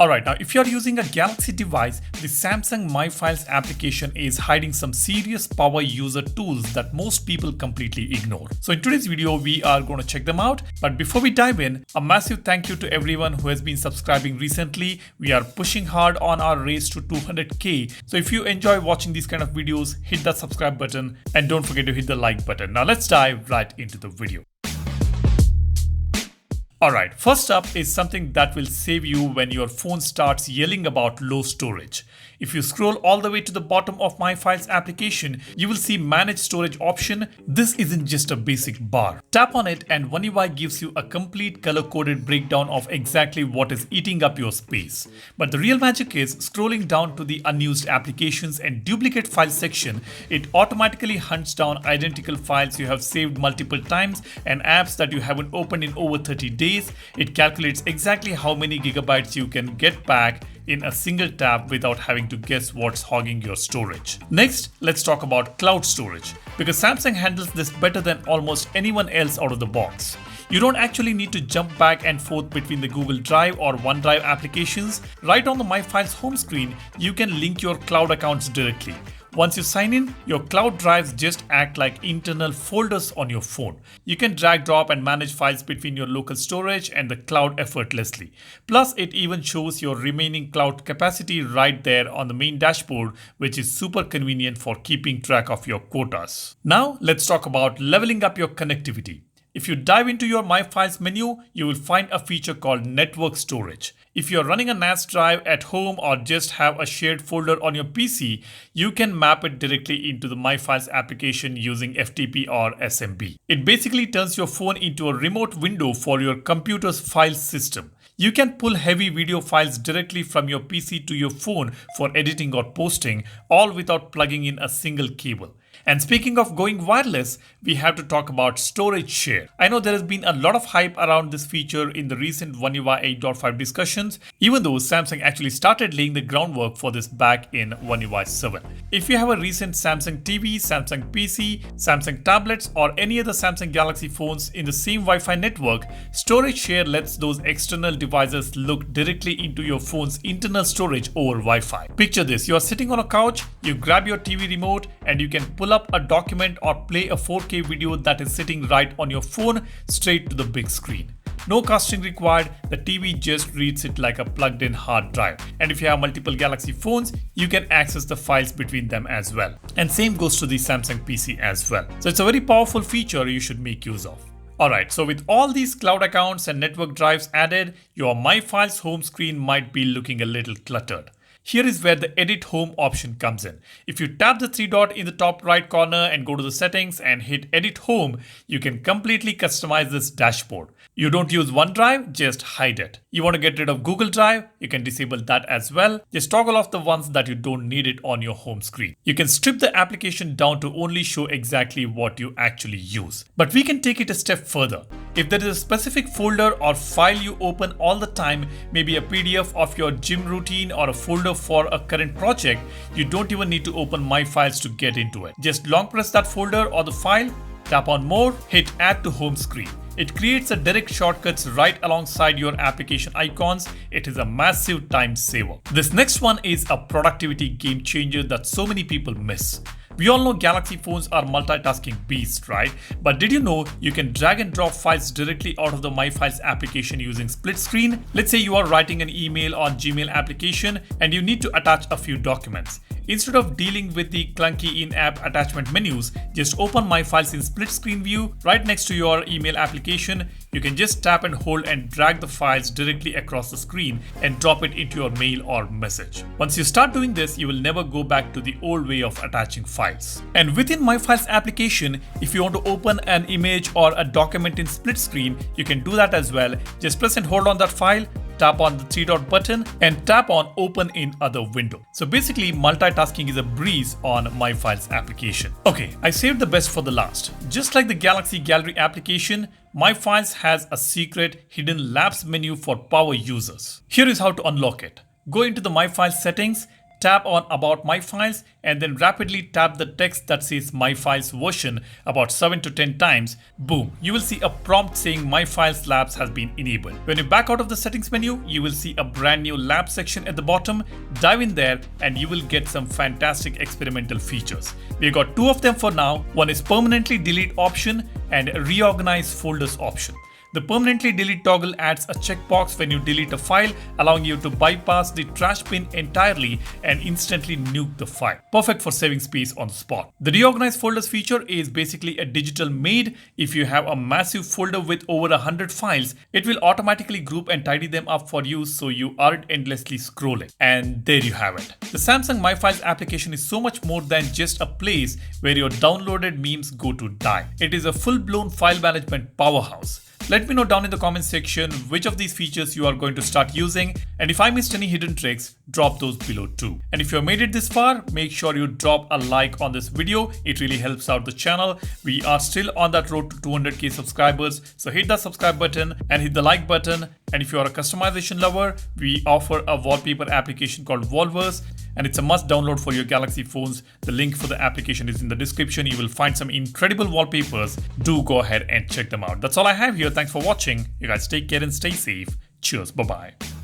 Alright, now if you're using a Galaxy device, the Samsung My Files application is hiding some serious power user tools that most people completely ignore. So in today's video, we are going to check them out. But before we dive in, a massive thank you to everyone who has been subscribing recently. We are pushing hard on our race to 200k. So if you enjoy watching these kind of videos, hit that subscribe button and don't forget to hit the like button. Now let's dive right into the video. Alright, first up is something that will save you when your phone starts yelling about low storage. If you scroll all the way to the bottom of My Files application, you will see Manage Storage option. This isn't just a basic bar. Tap on it and One UI gives you a complete color-coded breakdown of exactly what is eating up your space. But the real magic is scrolling down to the unused applications and duplicate file section. It automatically hunts down identical files you have saved multiple times and apps that you haven't opened in over 30 days. It calculates exactly how many gigabytes you can get back in a single tap without having to guess what's hogging your storage. Next, let's talk about cloud storage, because Samsung handles this better than almost anyone else out of the box. You don't actually need to jump back and forth between the Google Drive or OneDrive applications. Right on the My Files home screen, you can link your cloud accounts directly. Once you sign in, your cloud drives just act like internal folders on your phone. You can drag, drop and manage files between your local storage and the cloud effortlessly. Plus, it even shows your remaining cloud capacity right there on the main dashboard, which is super convenient for keeping track of your quotas. Now, let's talk about leveling up your connectivity. If you dive into your My Files menu, you will find a feature called Network Storage. If you're running a NAS drive at home or just have a shared folder on your PC, you can map it directly into the My Files application using FTP or SMB. It basically turns your phone into a remote window for your computer's file system. You can pull heavy video files directly from your PC to your phone for editing or posting, all without plugging in a single cable. And speaking of going wireless, we have to talk about storage share. I know there has been a lot of hype around this feature in the recent One UI 8.5 discussions, even though Samsung actually started laying the groundwork for this back in One UI 7. If you have a recent Samsung TV, Samsung PC, Samsung tablets, or any other Samsung Galaxy phones in the same Wi-Fi network, storage share lets those external devices look directly into your phone's internal storage over Wi-Fi. Picture this, you are sitting on a couch, you grab your TV remote, and you can pull up a document or play a 4K video that is sitting right on your phone straight to the big screen. No casting required, the TV just reads it like a plugged-in hard drive. And if you have multiple Galaxy phones, you can access the files between them as well. And same goes to the Samsung PC as well. So it's a very powerful feature you should make use of. Alright, so with all these cloud accounts and network drives added, your My Files home screen might be looking a little cluttered. Here is where the Edit Home option comes in. If you tap the three dot in the top right corner and go to the settings and hit Edit Home, you can completely customize this dashboard. You don't use OneDrive, just hide it. You want to get rid of Google Drive, you can disable that as well. Just toggle off the ones that you don't need it on your home screen. You can strip the application down to only show exactly what you actually use. But we can take it a step further. If there is a specific folder or file you open all the time, maybe a PDF of your gym routine or a folder for a current project, you don't even need to open My Files to get into it. Just long press that folder or the file, tap on More, hit Add to Home Screen. It creates a direct shortcuts right alongside your application icons. It is a massive time saver. This next one is a productivity game changer that so many people miss. We all know Galaxy phones are multitasking beasts, right? But did you know you can drag and drop files directly out of the My Files application using split screen? Let's say you are writing an email on Gmail application and you need to attach a few documents. Instead of dealing with the clunky in-app attachment menus, just open My Files in split screen view right next to your email application. You can just tap and hold and drag the files directly across the screen and drop it into your mail or message. Once you start doing this, you will never go back to the old way of attaching files. And within My Files application, if you want to open an image or a document in split screen, you can do that as well. Just press and hold on that file, tap on the three dot button and tap on Open in Other window. So basically multitasking is a breeze on My Files application. Okay, I saved the best for the last. Just like the Galaxy Gallery application, My Files has a secret hidden labs menu for power users. Here is how to unlock it. Go into the My Files settings, tap on About My Files, and then rapidly tap the text that says My Files version about 7 to 10 times. Boom, you will see a prompt saying My Files Labs has been enabled. When you back out of the settings menu, you will see a brand new lab section at the bottom. Dive in there and you will get some fantastic experimental features. We got two of them for now. One is permanently delete option and reorganize folders option. The permanently delete toggle adds a checkbox when you delete a file, allowing you to bypass the trash bin entirely and instantly nuke the file. Perfect for saving space on the spot. The reorganize folders feature is basically a digital maid. If you have a massive folder with over 100 files, it will automatically group and tidy them up for you so you aren't endlessly scrolling. And there you have it. The Samsung My Files application is so much more than just a place where your downloaded memes go to die. It is a full-blown file management powerhouse. Let me know down in the comment section which of these features you are going to start using, and if I missed any hidden tricks, drop those below too. And if you have made it this far, make sure you drop a like on this video. It really helps out the channel. We are still on that road to 200k subscribers, so hit that subscribe button and hit the like button. And if you are a customization lover, we offer a wallpaper application called POWERHOUSE, and it's a must download for your Galaxy phones. The link for the application is in the description. You will find some incredible wallpapers. Do go ahead and check them out. That's all I have here. Thanks for watching. You guys take care and stay safe. Cheers. Bye-bye.